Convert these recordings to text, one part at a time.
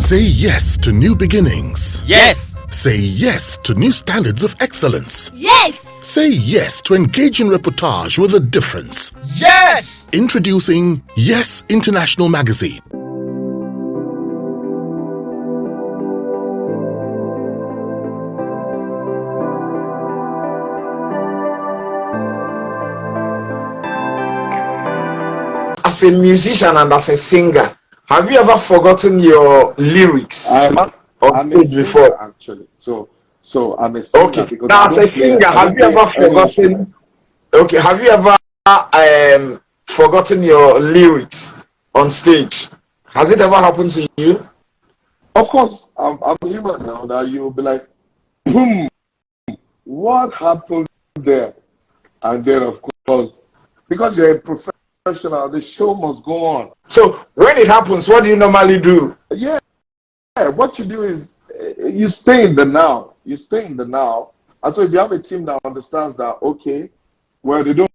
Say yes to new beginnings. Yes. Say yes to new standards of excellence. Yes. Say yes to engaging reportage with a difference. Yes. Introducing Yes International Magazine. As a musician and as a singer, have you ever forgotten your lyrics? I'm a singer before. actually. So I'm a singer. Okay. Because Now, as a singer, have you ever forgotten? Okay. Have you ever forgotten your lyrics on stage? Has it ever happened to you? Of course, I'm human now. That you'll be like, what happened there? And then, of course, because you're a professional, the show must go on. So when it happens, what do you normally do? Yeah. What you do is you stay in the now. You stay in the now. And so if you have a team that understands that, okay, well, they don't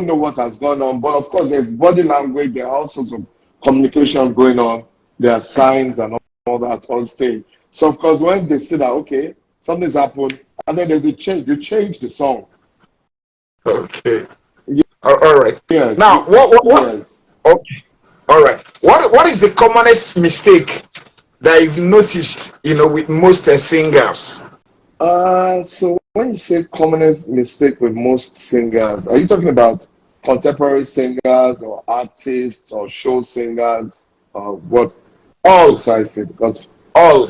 know what has gone on, but of course there's body language, there are all sorts of communication going on, there are signs and all that on stage. So of course when they see that, okay, something's happened, and then there's a change, you change the song. Okay. All right. Yes. Now, what? Yes. Okay. All right. What is the commonest mistake that you've noticed, with most singers? So when you say commonest mistake with most singers, are you talking about contemporary singers or artists or show singers or what? All. Precisely, because All.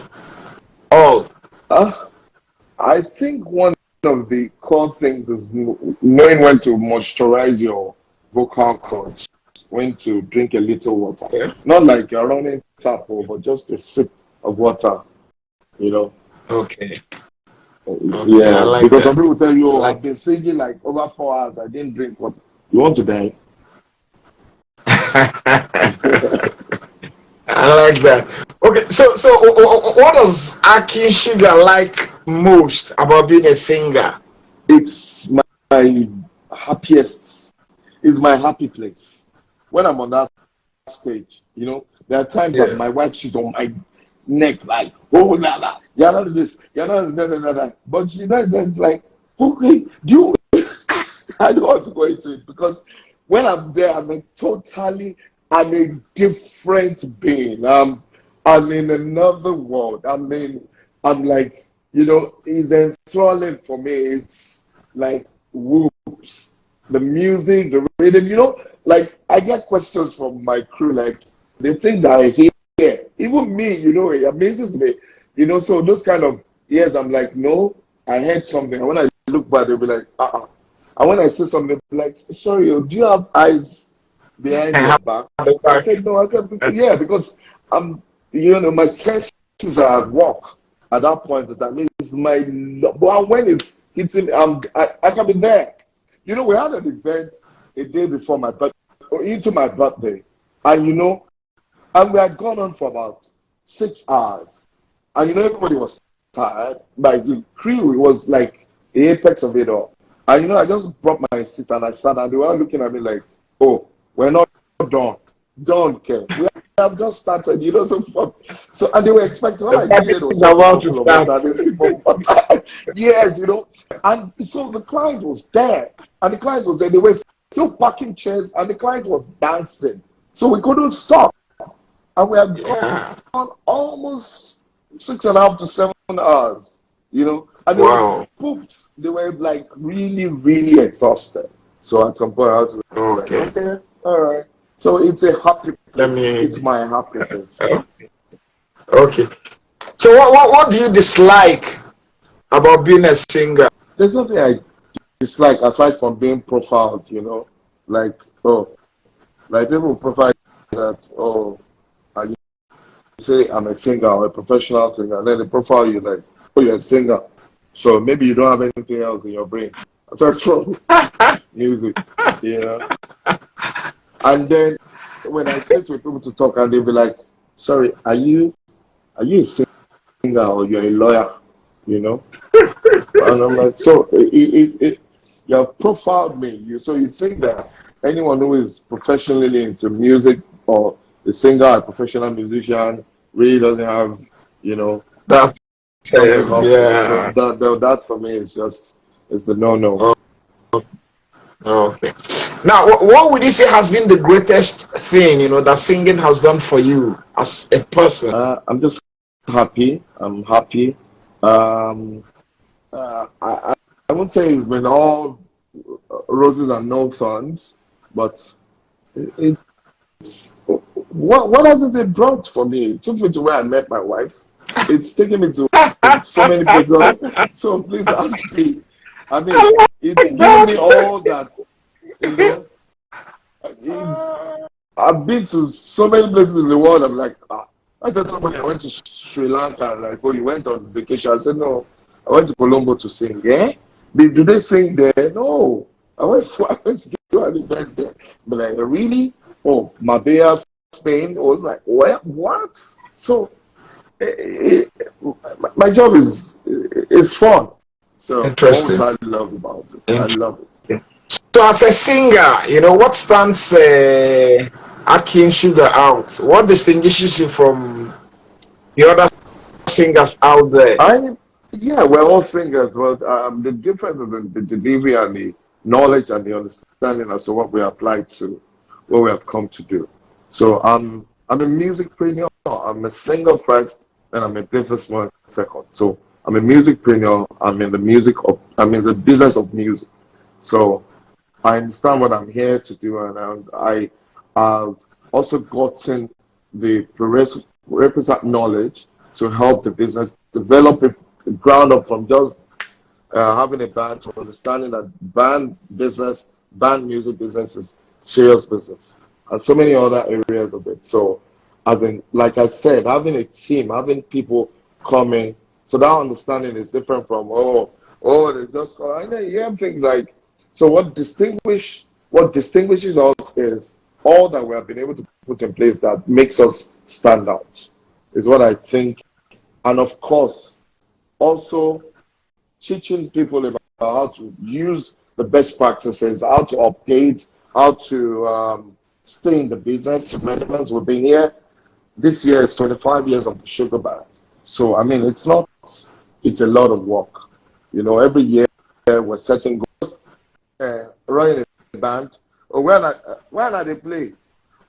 I think one of the core things is knowing when to moisturize your vocal cords, when to drink a little water. Yeah. Not like you're running tap, but just a sip of water, Okay. Yeah, like because that. some people tell you, I've been singing like over 4 hours, I didn't drink water. You want to die? I like that. Okay, so what does Akiin Shuga like most about being a singer? It's my happiest, it's my happy place. When I'm on that stage, there are times that my wife, she's on my neck, like, oh, la, you're not this, you're not that. But it's like, okay, I don't want to go into it because when I'm there, I'm a different being. I'm in another world. I'm like, it's enthralling for me. It's like whoops. The music, the rhythm, like I get questions from my crew, like the things I hear, even me, it amazes me. So those kind of years, I'm like, no, I heard something. And when I look back, they'll be like, And when I say something, they'll be like, sorry, do you have eyes behind your back? I said, no, yeah, because my senses are at work at that point. That means but when it's hitting, I can be there. We had an event a day before my birthday, into my birthday, and and we had gone on for about 6 hours, and everybody was tired. Like the crew was like the apex of it all, and I just brought my seat and I sat, and they were looking at me like, oh, we're not done. Don't care. We have just started, so and they were expecting all I needed was just a bottle of water and a sip of water. Yes, and so the client was there, and the client was there. They were still parking chairs, and the client was dancing, so we couldn't stop. And we have gone almost 6.5 to 7 hours, and they were pooped. They were like really, really exhausted. So at some point, I was like, okay, all right. So it's a happy place. It's my happiness. Okay. So what do you dislike about being a singer? There's nothing I dislike aside from being profiled, like, like people profile that, and you say I'm a singer or a professional singer, and then they profile you like, oh, you're a singer. So maybe you don't have anything else in your brain. That's from music, And then when I sit with people to talk, and they'll be like, sorry, are you a singer or you're a lawyer? And I'm like, so you have profiled me. So you think that anyone who is professionally into music or a singer, a professional musician, really doesn't have, you know, That something off it. So yeah. that for me is just is the no. Oh, okay. Now, what would you say has been the greatest thing, that singing has done for you as a person? I'm just happy. I'm happy. Um, I won't say it's been all roses and no thorns, but it's what has it brought for me? It took me to where I met my wife. It's taken me to so many places. So please ask me. I mean, it's Like given me that. all that, you know. It's I've been to so many places in the world. I'm like, I told somebody I went to Sri Lanka. Like, oh, you went on vacation? I said, no, I went to Colombo to sing. Yeah, did they sing there? No, I went to do an event there. But like, really? Oh, Marbella, Spain. Oh, like, what? So, my job is fun. So, what would Interesting. I love about it? I love it. So, as a singer, what stands Akiin Shuga out? What distinguishes you from the other singers out there? I Yeah, we're all singers, but the difference is in the delivery and the knowledge and the understanding as to what we apply to what we have come to do. So I'm a musicpreneur. I'm a singer first, and I'm a businessman second. So I'm a musicpreneur. I'm in the business of music. So I understand what I'm here to do, and I have also gotten the requisite knowledge to help the business develop it ground up from just having a band to understanding that band music business is serious business, and so many other areas of it. So, as in, like I said, having a team, having people coming, so that understanding is different from they just call. I know you have things like so. What distinguishes us is all that we have been able to put in place that makes us stand out. Is what I think, and of course, also teaching people about how to use the best practices, how to update, how to stay in the business. Relevance. We've been here. This year is 25 years of the Sugar Band. So I mean, it's not. It's a lot of work. Every year we're setting goals, running a band. Or when are they play?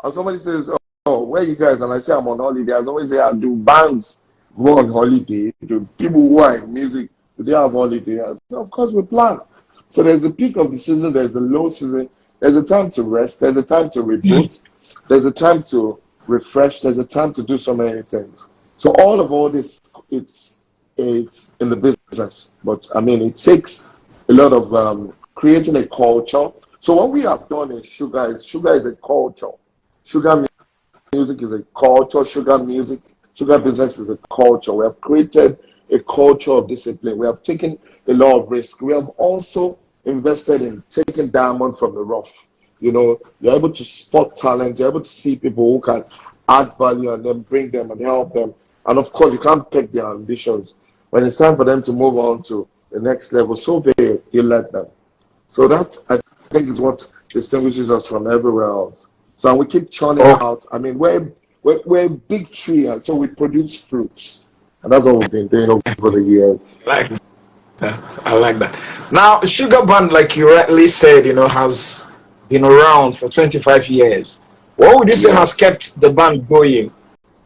And somebody says, "Oh, where you guys?" And I say, "I'm on holiday." I always say, "I do bands go on holiday. Do people who are in music, do they have holiday?" I say, "Of course we plan." So there's a peak of the season, there's a low season, there's a time to rest, there's a time to reboot, there's a time to refresh, there's a time to do so many things. So all this, it's in the business, but I mean it takes a lot of creating a culture. So what we have done in Sugar is a culture. Sugar music is a culture. Sugar business is a culture. We have created a culture of discipline. We have taken a lot of risk. We have also invested in taking diamond from the rough. You're able to spot talent. You're able to see people who can add value and then bring them and help them. And of course, you can't peg their ambitions. When it's time for them to move on to the next level, so be you let them. So that I think is what distinguishes us from everywhere else. So we keep churning Oh, out. I mean, we're a big tree, and so we produce fruits, and that's what we've been doing over the years. I like that. I like that. Now, Sugar Band, like you rightly said, has been around for 25 years. What would you say Yeah, has kept the band going?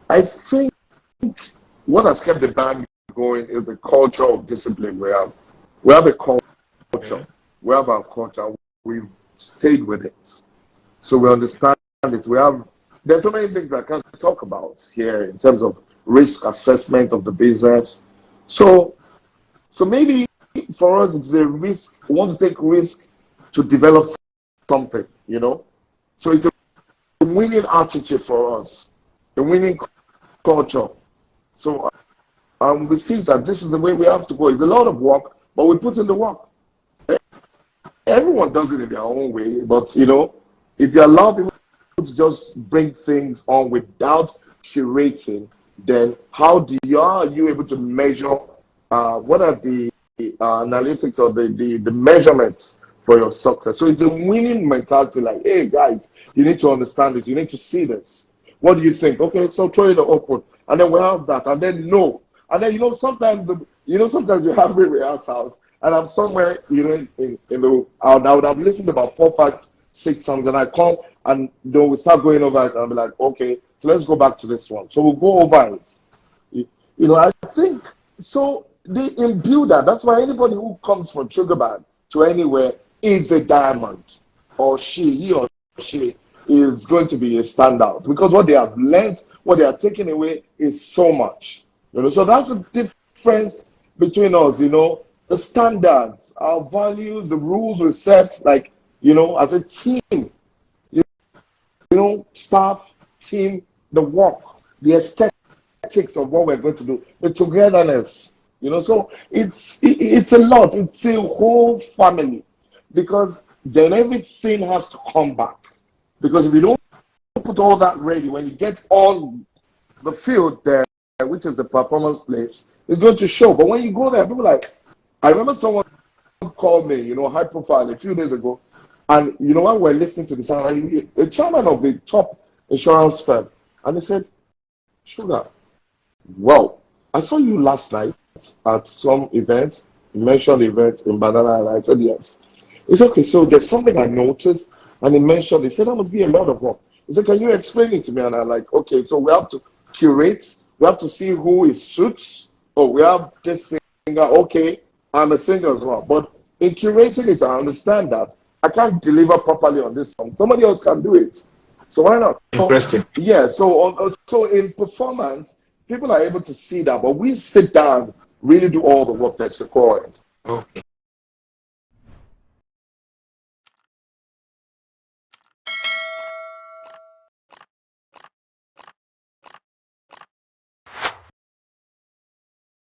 I think what has kept the band going is the culture of discipline we have. We have a culture. Okay. We have our culture. We've stayed with it. So we understand it. There's so many things I can't talk about here in terms of risk assessment of the business. So maybe for us it's a risk. We want to take risk to develop something. So it's a winning attitude for us, a winning culture. So we see that this is the way we have to go. It's a lot of work, but we put in the work. Everyone does it in their own way, but if you allow people to just bring things on without curating, then are you able to measure what are the analytics or the measurements for your success? So it's a winning mentality, like, hey guys, you need to understand this, you need to see this. What do you think? Okay, so throw it open. and then we have that, and then no, and then sometimes sometimes you have rehearsals, and I'm somewhere in the I would have listened to about 4, 5, 6 songs, and I come and we start going over it, and I'll be like, okay, so let's go back to this one. So we'll go over it. I think so. They imbue that. That's why anybody who comes from Sugar Band to anywhere is a diamond, or he or she is going to be a standout, because what they have learned, what they are taking away is so much. So that's the difference between us. The standards, our values, the rules we set, like as a team. Staff, team, the work, the aesthetics of what we're going to do, the togetherness. So it's a lot. It's a whole family, because then everything has to come back. Because if you don't put all that ready, when you get on the field there, which is the performance place, it's going to show. But when you go there, people I remember someone called me, high profile, a few days ago, and when we're listening to the sound, the chairman of the top insurance firm, and they said, Shuga, well, I saw you last night at some event, mentioned event in Banana, and I said, yes. It's okay, so there's something I noticed, and he mentioned, he said, that must be a lot of work. He said, can you explain it to me? And I'm like, okay, so we have to curate, we have to see who it suits. Oh, we have this singer, okay, I'm a singer as well. But in curating it, I understand that I can't deliver properly on this song. Somebody else can do it. So why not? Interesting. Yeah, so in performance, people are able to see that, but we sit down, really do all the work that's required. Okay.